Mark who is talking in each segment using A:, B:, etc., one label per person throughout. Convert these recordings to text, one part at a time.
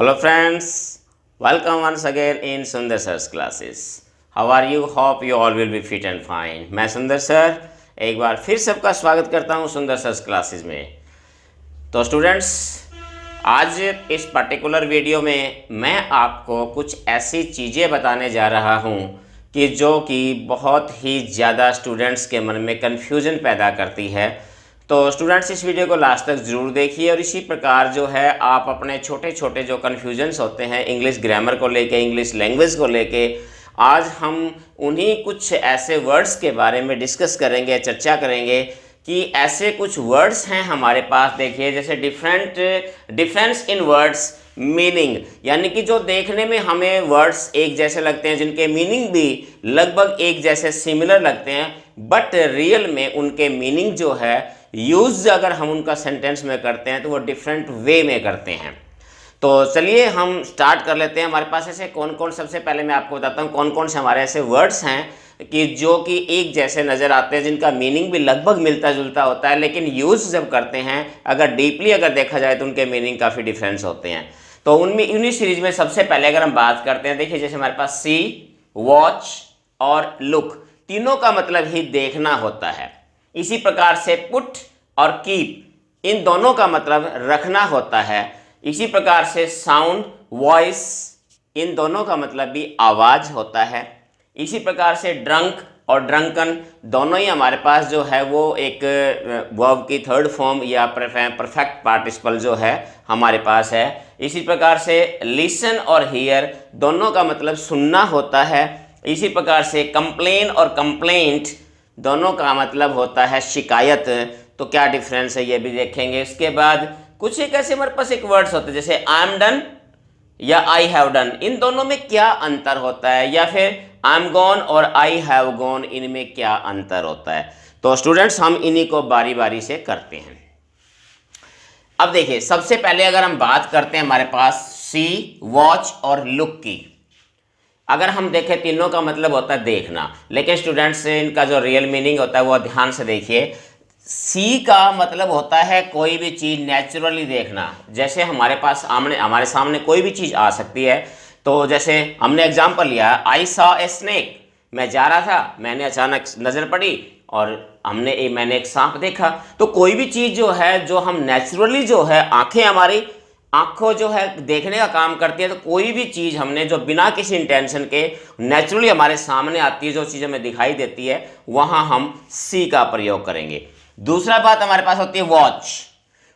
A: Hello friends, welcome once again in Sundar Sir's classes. How are you? Hope you all will be fit and fine. मैं सुंदर sir एक बार फिर सबका स्वागत करता हूँ सुंदर सर्स क्लासेस में। तो स्टूडेंट्स, आज इस पर्टिकुलर वीडियो में मैं आपको कुछ ऐसी चीज़ें बताने जा रहा हूँ कि जो कि बहुत ही ज़्यादा स्टूडेंट्स के मन में कन्फ्यूज़न पैदा करती है। तो स्टूडेंट्स, इस वीडियो को लास्ट तक ज़रूर देखिए और इसी प्रकार जो है आप अपने छोटे छोटे जो कन्फ्यूजन्स होते हैं इंग्लिश ग्रामर को लेके, इंग्लिश लैंग्वेज को लेके, आज हम उन्हीं कुछ ऐसे वर्ड्स के बारे में डिस्कस करेंगे, चर्चा करेंगे कि ऐसे कुछ वर्ड्स हैं हमारे पास। देखिए, जैसे डिफरेंस इन वर्ड्स मीनिंग, यानी कि जो देखने में हमें वर्ड्स एक जैसे लगते हैं, जिनके मीनिंग भी लगभग एक जैसे सिमिलर लगते हैं, बट रियल में उनके मीनिंग जो है यूज अगर हम उनका सेंटेंस में करते हैं तो वो डिफरेंट वे में करते हैं। तो चलिए हम स्टार्ट कर लेते हैं। हमारे पास ऐसे कौन कौन, सबसे पहले मैं आपको बताता हूँ कौन कौन से हमारे ऐसे वर्ड्स हैं कि जो कि एक जैसे नज़र आते हैं, जिनका मीनिंग भी लगभग मिलता जुलता होता है, लेकिन यूज़ जब करते हैं अगर डीपली अगर देखा जाए तो उनके मीनिंग काफ़ी डिफरेंस होते हैं। तो उनमें उन्हीं सीरीज में सबसे पहले अगर हम बात करते हैं, देखिए जैसे हमारे पास सी, वॉच और लुक, तीनों का मतलब ही देखना होता है। इसी प्रकार से पुट और कीप, इन दोनों का मतलब रखना होता है। इसी प्रकार से साउंड, वॉइस, इन दोनों का मतलब भी आवाज होता है। इसी प्रकार से ड्रंक और ड्रंकन, दोनों ही हमारे पास जो है वो एक वर्ब की थर्ड फॉर्म या परफेक्ट पार्टिसिपल जो है हमारे पास है। इसी प्रकार से लिसन और हियर, दोनों का मतलब सुनना होता है। इसी प्रकार से कंप्लेन और कंप्लेंट, दोनों का मतलब होता है शिकायत। तो क्या डिफरेंस है ये भी देखेंगे। इसके बाद कुछ एक ऐसे हमारे पास एक वर्ड्स होते हैं जैसे आई एम डन या आई हैव डन, इन दोनों में क्या अंतर होता है, या फिर आई एम गॉन और आई हैव गॉन, इनमें क्या अंतर होता है। तो स्टूडेंट्स, हम इन्हीं को बारी बारी से करते हैं। अब देखिए, सबसे पहले अगर हम बात करते हैं हमारे पास सी, वॉच और लुक की, अगर हम देखें तीनों का मतलब होता है देखना, लेकिन स्टूडेंट्स इनका जो रियल मीनिंग होता है वो ध्यान से देखिए। सी का मतलब होता है कोई भी चीज़ नेचुरली देखना। जैसे हमारे सामने कोई भी चीज़ आ सकती है। तो जैसे हमने एग्जांपल लिया, आई सॉ ए स्नेक, मैं जा रहा था, मैंने अचानक नज़र पड़ी और मैंने एक सांप देखा। तो कोई भी चीज़ जो है, जो हम नेचुरली जो है, आंखें हमारी आंखों जो है देखने का काम करती है, तो कोई भी चीज़ हमने जो बिना किसी इंटेंशन के नेचुरली हमारे सामने आती है, जो चीज़ हमें दिखाई देती है, वहाँ हम सी का प्रयोग करेंगे। दूसरा बात हमारे पास होती है वॉच।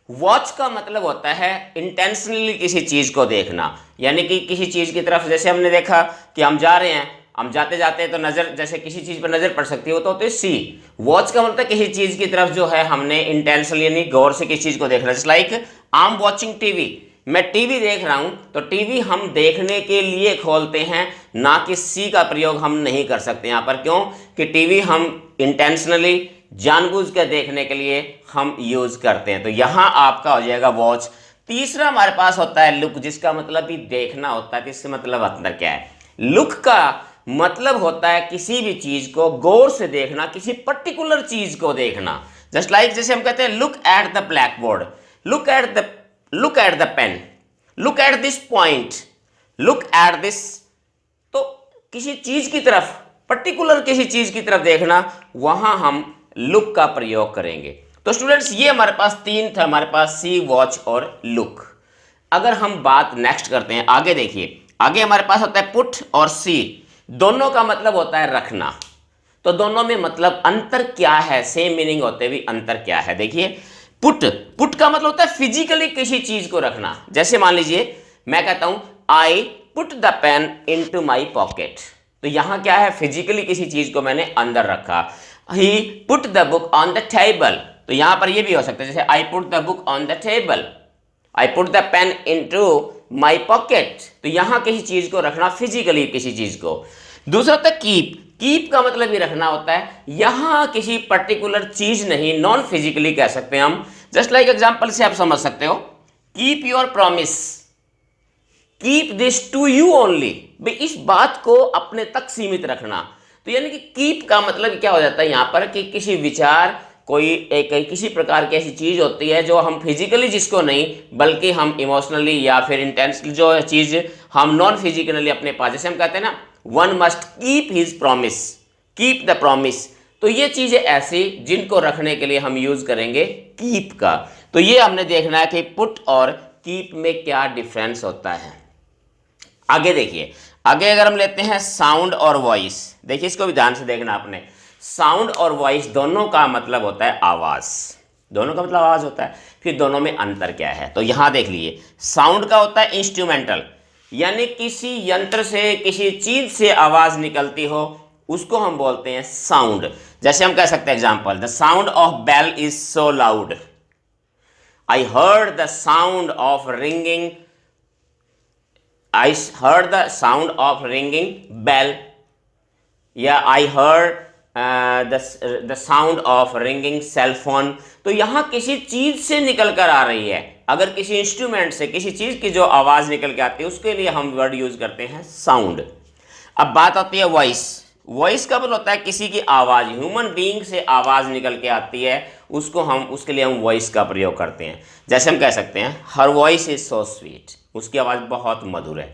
A: वॉच का मतलब होता है इंटेंशनली किसी चीज़ को देखना, यानी कि किसी चीज़ की तरफ, जैसे हमने देखा कि हम जा रहे हैं, हम जाते जाते तो नज़र, जैसे किसी चीज़ पर नज़र पड़ सकती है, वो तो होती है सी। वॉच का मतलब किसी चीज़ की तरफ जो है हमने इंटेंशनली यानी गौर से किसी चीज़ को देखना। जैसे like I am watching TV, मैं टीवी देख रहा हूं। तो टीवी हम देखने के लिए खोलते हैं, ना कि सी का प्रयोग हम नहीं कर सकते यहां पर। क्यों? कि टीवी हम इंटेंशनली जानबूझ कर देखने के लिए हम यूज करते हैं। तो यहां आपका हो जाएगा वॉच। तीसरा हमारे पास होता है लुक, जिसका मतलब भी देखना होता है। कि इससे मतलब अंदर क्या है? लुक का मतलब होता है किसी भी चीज को गौर से देखना, किसी पर्टिकुलर चीज को देखना। जस्ट लाइक जैसे हम कहते हैं look at the blackboard, look at the pen, look at this point, look at this. तो किसी चीज की तरफ, पर्टिकुलर किसी चीज की तरफ देखना, वहां हम लुक का प्रयोग करेंगे। तो स्टूडेंट्स, ये हमारे पास तीन था, हमारे पास सी, वॉच और लुक। अगर हम बात नेक्स्ट करते हैं, आगे देखिए, आगे हमारे पास होता है पुट और सी, दोनों का मतलब होता है रखना। तो दोनों में मतलब अंतर क्या है, सेम मीनिंग होते भी अंतर क्या है? देखिए, पुट का मतलब होता है फिजिकली किसी चीज को रखना। जैसे मान लीजिए मैं कहता हूं I put the pen into my pocket, तो यहां क्या है? फिजिकली किसी चीज को मैंने अंदर रखा। He put the book on the table, तो यहां पर यह भी हो सकता है जैसे I put the book on the table, I put the pen into my pocket. तो यहां किसी चीज को रखना, फिजिकली किसी चीज को। दूसरा होता है कीप, कीप का मतलब भी रखना होता है। यहां किसी पर्टिकुलर चीज नहीं, नॉन फिजिकली कह सकते हैं हम। जस्ट लाइक एग्जांपल से आप समझ सकते हो, keep your promise, keep this to you only, भाई इस बात को अपने तक सीमित रखना। तो यानी कि कीप का मतलब क्या हो जाता है यहां पर कि किसी विचार, कोई एक किसी प्रकार की ऐसी चीज़ होती है जो हम फिजिकली जिसको नहीं बल्कि हम इमोशनली या फिर इंटेंसली जो चीज़ हम नॉन फिजिकली अपने पास, जैसे हम कहते हैं ना one must keep his promise, keep the promise. तो ये चीज़ें ऐसी जिनको रखने के लिए हम यूज़ करेंगे कीप का। तो ये हमने देखना है कि पुट और कीप में क्या डिफरेंस होता है। आगे देखिए, आगे अगर हम लेते हैं साउंड और वॉइस, देखिए इसको भी ध्यान से देखना आपने। साउंड और वॉइस दोनों का मतलब होता है आवाज़, दोनों का मतलब आवाज़ होता है। फिर दोनों में अंतर क्या है, तो यहाँ देख लीजिए, साउंड का होता है इंस्ट्रूमेंटल, यानी किसी यंत्र से किसी चीज़ से आवाज़ निकलती हो उसको हम बोलते हैं साउंड। जैसे हम कह सकते हैं example, the sound of bell is so loud, I heard the sound of ringing, I heard the sound of ringing bell, या I heard the sound of ringing cell phone। तो यहाँ किसी चीज़ से निकल कर आ रही है, अगर किसी इंस्ट्रूमेंट से किसी चीज़ की जो आवाज़ निकल के आती है उसके लिए हम वर्ड यूज़ करते हैं साउंड। अब बात आती है वॉइस। वॉइस का मतलब होता है किसी की आवाज़, ह्यूमन बीइंग से आवाज़ निकल के आती है, उसको हम उसके लिए हम वॉइस का प्रयोग करते हैं। जैसे हम कह सकते हैं her voice is so sweet, उसकी आवाज़ बहुत मधुर है।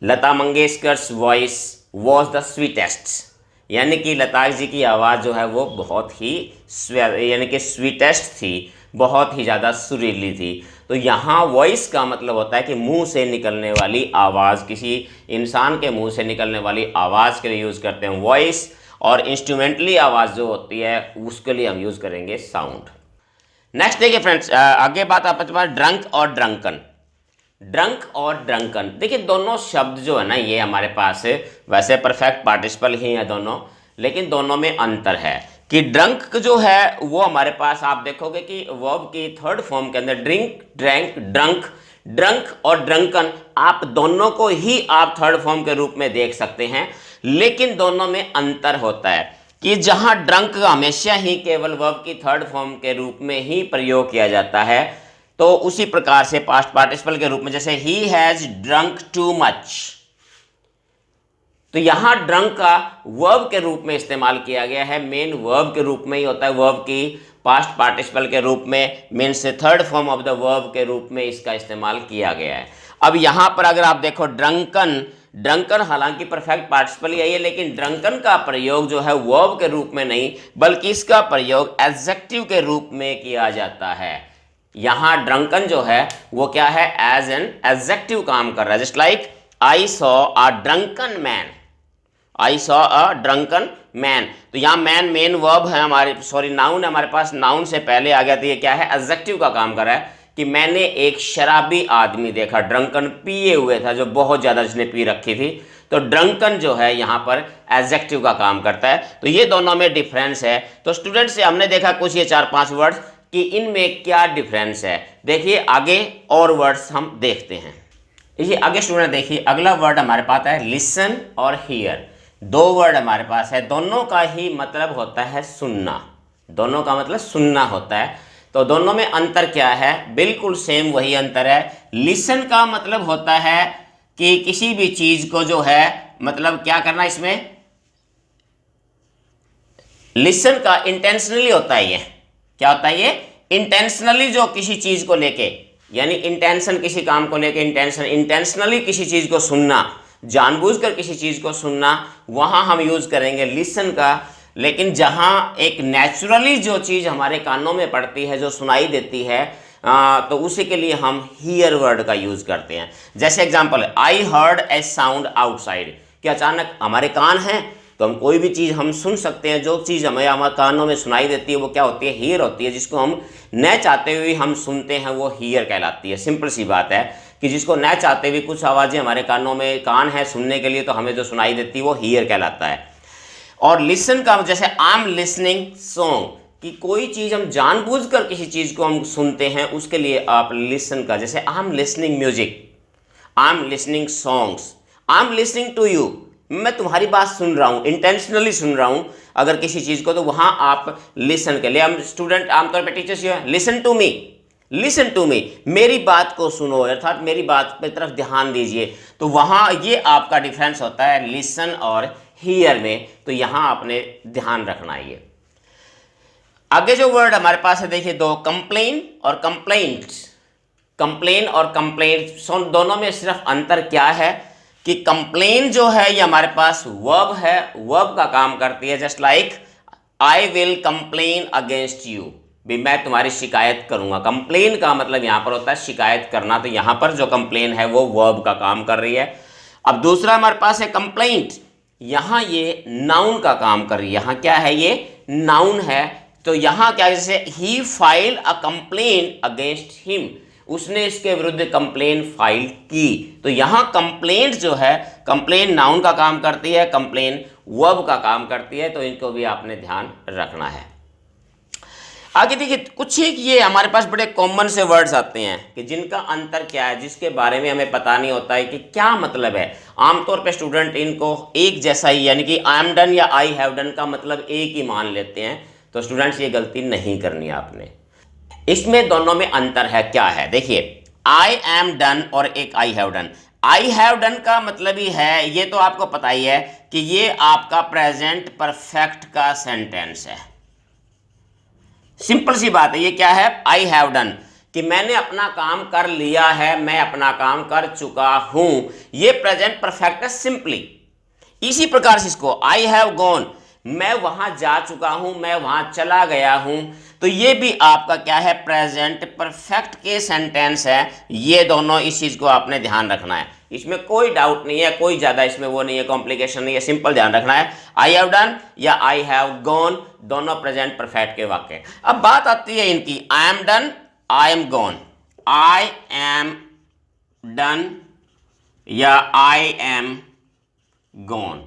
A: लता मंगेशकर्स वॉइस वॉज द स्वीटेस्ट, यानी कि लता जी की आवाज़ जो है वो बहुत ही यानी कि स्वीटेस्ट थी, बहुत ही ज़्यादा सुरीली थी। तो यहाँ वॉइस का मतलब होता है कि मुंह से निकलने वाली आवाज़, किसी इंसान के मुंह से निकलने वाली आवाज़ के लिए यूज़ करते हैं वॉइस, और इंस्ट्रूमेंटली आवाज़ जो होती है उसके लिए हम यूज़ करेंगे साउंड। नेक्स्ट देखिए फ्रेंड्स, आगे बात आपके पास ड्रंक और ड्रंकन। ड्रंक और ड्रंकन, देखिए दोनों शब्द जो है ना ये हमारे पास है, वैसे परफेक्ट पार्टिसिपल ही है दोनों, लेकिन दोनों में अंतर है कि ड्रंक जो है वो हमारे पास आप देखोगे कि वर्ब की थर्ड फॉर्म के अंदर ड्रिंक, ड्रैंक, ड्रंक, ड्रंक और ड्रंकन आप दोनों को ही आप थर्ड फॉर्म के रूप में देख सकते हैं, लेकिन दोनों में अंतर होता है कि जहां ड्रंक हमेशा ही केवल वर्ब की थर्ड फॉर्म के रूप में ही प्रयोग किया जाता है, तो उसी प्रकार से पास्ट पार्टिसिपल के रूप में जैसे he has drunk too much, तो यहां ड्रंक का वर्ब के रूप में इस्तेमाल किया गया है, मेन वर्ब के रूप में ही होता है, वर्ब की पास्ट पार्टिसिपल के रूप में, means third form of the verb के रूप में इसका इस्तेमाल किया गया है। अब यहां पर अगर आप देखो ड्रंकन, ड्रंकन हालांकि परफेक्ट पार्टिसिपल ही है, लेकिन ड्रंकन का प्रयोग जो है वर्ब के रूप में नहीं बल्कि इसका प्रयोग एडजेक्टिव के रूप में किया जाता है। यहां ड्रंकन जो है वो क्या है, एज एन एडजेक्टिव काम कर रहा है। Just like I saw a drunken man, I saw a drunken man, तो यहाँ मैन मेन वर्ब है हमारे, सॉरी नाउन है हमारे पास, नाउन से पहले आ गया, तो ये क्या है, एडजेक्टिव का काम कर रहा है कि मैंने एक शराबी आदमी देखा, ड्रंकन पिए हुए था, जो बहुत ज़्यादा जिसने पी रखी थी, तो ड्रंकन जो है यहाँ पर एडजेक्टिव का काम करता है। तो ये दोनों में डिफरेंस है। तो स्टूडेंट से हमने देखा कुछ ये 4-5 वर्ड्स कि इनमें क्या डिफरेंस है। देखिए आगे और वर्ड्स हम देखते हैं। ये आगे स्टूडेंट देखिए अगला वर्ड हमारे पास है लिसन और हियर। दो वर्ड हमारे पास है, दोनों का ही मतलब होता है सुनना, दोनों का मतलब सुनना होता है। तो दोनों में अंतर क्या है, बिल्कुल सेम वही अंतर है। लिसन का मतलब होता है कि किसी भी चीज को जो है मतलब क्या करना, इसमें लिसन का इंटेंशनली होता है, ये क्या होता है, ये इंटेंशनली जो किसी चीज को लेके, यानी इंटेंशन किसी काम को लेके, इंटेंशनली किसी चीज को सुनना, जानबूझकर किसी चीज को सुनना, वहां हम यूज करेंगे लिसन का। लेकिन जहां एक नेचुरली जो चीज हमारे कानों में पड़ती है, जो सुनाई देती है, तो उसी के लिए हम हियर वर्ड का यूज करते हैं। जैसे एग्जांपल है, I heard a sound outside, कि अचानक हमारे कान हैं तो हम कोई भी चीज़ हम सुन सकते हैं, जो चीज़ हमें हमारे कानों में सुनाई देती है वो क्या होती है, हियर होती है। जिसको हम न चाहते हुए हम सुनते हैं वो हियर कहलाती है। सिंपल सी बात है कि जिसको न चाहते हुए कुछ आवाज़ें हमारे कानों में, कान है सुनने के लिए, तो हमें जो सुनाई देती है वो हियर कहलाता है। और लिसन का जैसे आई एम लिसनिंग सॉन्ग, कि कोई चीज़ हम जानबूझकर किसी चीज़ को हम सुनते हैं, उसके लिए आप लिसन का, जैसे I am listening music, I am listening songs, I am listening to you, मैं तुम्हारी बात सुन रहा हूँ, इंटेंशनली सुन रहा हूँ अगर किसी चीज़ को, तो वहाँ आप लिसन के लिए, हम स्टूडेंट आमतौर पे टीचर्स ये listen to me, listen to me, मेरी बात को सुनो, अर्थात मेरी बात की तरफ ध्यान दीजिए। तो वहाँ ये आपका डिफरेंस होता है लिसन और हियर में, तो यहाँ आपने ध्यान रखना है ये। आगे जो वर्ड हमारे पास है देखिए दो, कंप्लेन और कंप्लेंट। कंप्लेन और कंप्लेंट दोनों में सिर्फ अंतर क्या है कि कंप्लेन जो है ये हमारे पास वर्ब है, वर्ब का काम करती है। Just like I will complain against you, भी मैं तुम्हारी शिकायत करूंगा। कंप्लेन का मतलब यहां पर होता है शिकायत करना, तो यहां पर जो कंप्लेन है वो वर्ब का काम कर रही है। अब दूसरा हमारे पास है कंप्लेंट, यहां ये नाउन का काम कर रही है। यहां क्या है, ये नाउन है। तो यहां क्या, जैसे he file a complain against him, उसने इसके विरुद्ध कंप्लेन फाइल की। तो यहां कंप्लेंट जो है, कंप्लेन नाउन का काम करती है, कंप्लेन वर्ब का काम करती है। तो इनको भी आपने ध्यान रखना है। आगे देखिए कुछ एक ये हमारे पास बड़े कॉमन से वर्ड्स आते हैं कि जिनका अंतर क्या है, जिसके बारे में हमें पता नहीं होता है कि क्या मतलब है। आमतौर पे स्टूडेंट इनको एक जैसा ही, यानी कि आई एम डन या आई हैव डन का मतलब एक ही मान लेते हैं। तो स्टूडेंट्स ये गलती नहीं करनी है आपने। इसमें दोनों में अंतर है, क्या है देखिए, आई एम डन और एक I have done. I have done का मतलब ही है, ये तो आपको पता ही है कि ये आपका प्रेजेंट परफेक्ट का सेंटेंस है। सिंपल सी बात है, ये क्या है, आई हैव डन, कि मैंने अपना काम कर लिया है, मैं अपना काम कर चुका हूं। ये प्रेजेंट परफेक्ट है सिंपली। इसी प्रकार से इसको आई हैव गॉन, मैं वहां जा चुका हूं, मैं वहां चला गया हूं। तो ये भी आपका क्या है, प्रेजेंट परफेक्ट के सेंटेंस है। ये दोनों, इस चीज को आपने ध्यान रखना है, इसमें कोई डाउट नहीं है, कोई ज्यादा इसमें वो नहीं है, कॉम्प्लिकेशन नहीं है, सिंपल ध्यान रखना है। आई हैव डन या आई हैव गॉन, दोनों प्रेजेंट परफेक्ट के वाक्य। अब बात आती है इनकी, I am done, I am gone, I am done या आई एम गॉन।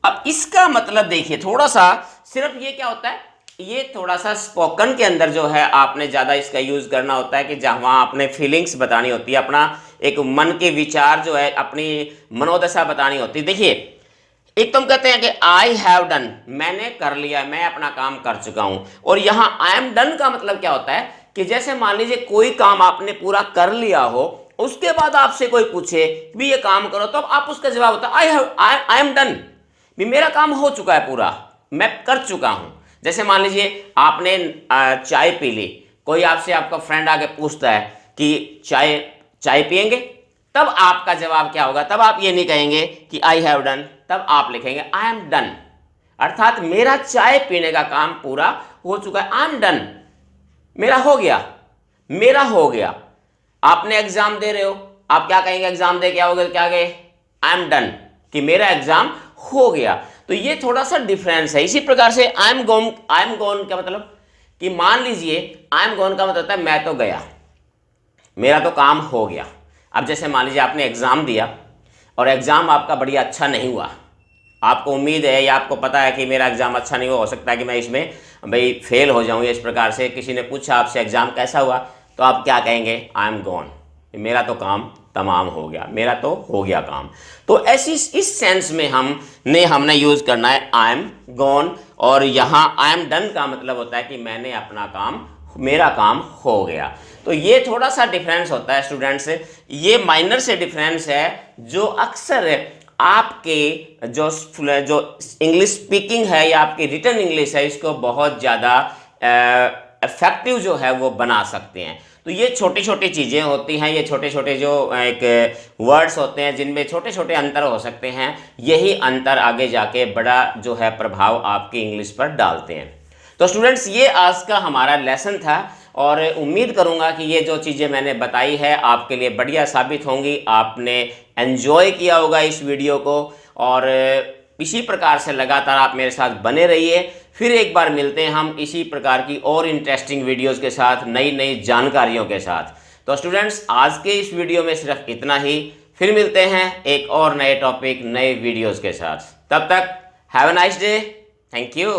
A: अब इसका मतलब देखिए थोड़ा सा, सिर्फ ये क्या होता है, ये थोड़ा सा स्पोकन के अंदर जो है आपने ज्यादा इसका यूज करना होता है कि जहां आपने फीलिंग्स बतानी होती है, अपना एक मन के विचार जो है, अपनी मनोदशा बतानी होती है। देखिए एक तो हम कहते हैं कि आई हैव डन, मैंने कर लिया, मैं अपना काम कर चुका हूं। और यहां आई एम डन का मतलब क्या होता है कि जैसे मान लीजिए कोई काम आपने पूरा कर लिया हो, उसके बाद आपसे कोई पूछे भी ये काम करो, तो आप उसका जवाब होता है आई एम डन, भी मेरा काम हो चुका है पूरा, मैं कर चुका हूं। जैसे मान लीजिए आपने चाय पी ली, कोई आपसे, आपका फ्रेंड आके पूछता है कि चाय पियेंगे, तब आपका जवाब क्या होगा, तब आप ये नहीं कहेंगे कि आई हैव डन, तब आप लिखेंगे आई एम डन, अर्थात मेरा चाय पीने का काम पूरा हो चुका है। आई एम डन, मेरा हो गया, मेरा हो गया। आपने एग्जाम दे रहे हो, आप क्या कहेंगे, एग्जाम दे क्या हो गया, क्या गए, आई एम डन, कि मेरा एग्जाम हो गया। तो ये थोड़ा सा डिफरेंस है। इसी प्रकार से आई एम गोन का मतलब कि मान लीजिए आई एम गोन का मतलब होता है मैं तो गया, मेरा तो काम हो गया। अब जैसे मान लीजिए आपने एग्जाम दिया और एग्जाम आपका बढ़िया अच्छा नहीं हुआ, आपको उम्मीद है या आपको पता है कि मेरा एग्जाम अच्छा नहीं हुआ, हो सकता है कि मैं इसमें भाई फेल हो जाऊं, या इस प्रकार से किसी ने पूछा आपसे एग्जाम कैसा हुआ, तो आप क्या कहेंगे, आई एम गॉन, मेरा तो काम तमाम हो गया, मेरा तो हो गया काम। तो ऐसी इस सेंस में हमने यूज करना है आई एम गॉन। और यहाँ आई एम डन का मतलब होता है कि मैंने अपना काम, मेरा काम हो गया। तो ये थोड़ा सा डिफरेंस होता है स्टूडेंट्स, ये माइनर से डिफरेंस है जो अक्सर आपके जो इंग्लिश स्पीकिंग है या आपकी रिटन इंग्लिश है, इसको बहुत ज़्यादा इफेक्टिव जो है वो बना सकते हैं। तो ये छोटी छोटी चीज़ें होती हैं, ये छोटे छोटे जो एक वर्ड्स होते हैं जिनमें छोटे छोटे अंतर हो सकते हैं, यही अंतर आगे जाके बड़ा जो है प्रभाव आपकी इंग्लिश पर डालते हैं। तो स्टूडेंट्स ये आज का हमारा लेसन था, और उम्मीद करूंगा कि ये जो चीज़ें मैंने बताई है आपके लिए बढ़िया साबित होंगी, आपने एंजॉय किया होगा इस वीडियो को, और इसी प्रकार से लगातार आप मेरे साथ बने रहिए। फिर एक बार मिलते हैं हम इसी प्रकार की और इंटरेस्टिंग वीडियोस के साथ, नई नई जानकारियों के साथ। तो स्टूडेंट्स आज के इस वीडियो में सिर्फ इतना ही, फिर मिलते हैं एक और नए टॉपिक, नए वीडियोज़ के साथ। तब तक have a nice day, thank you.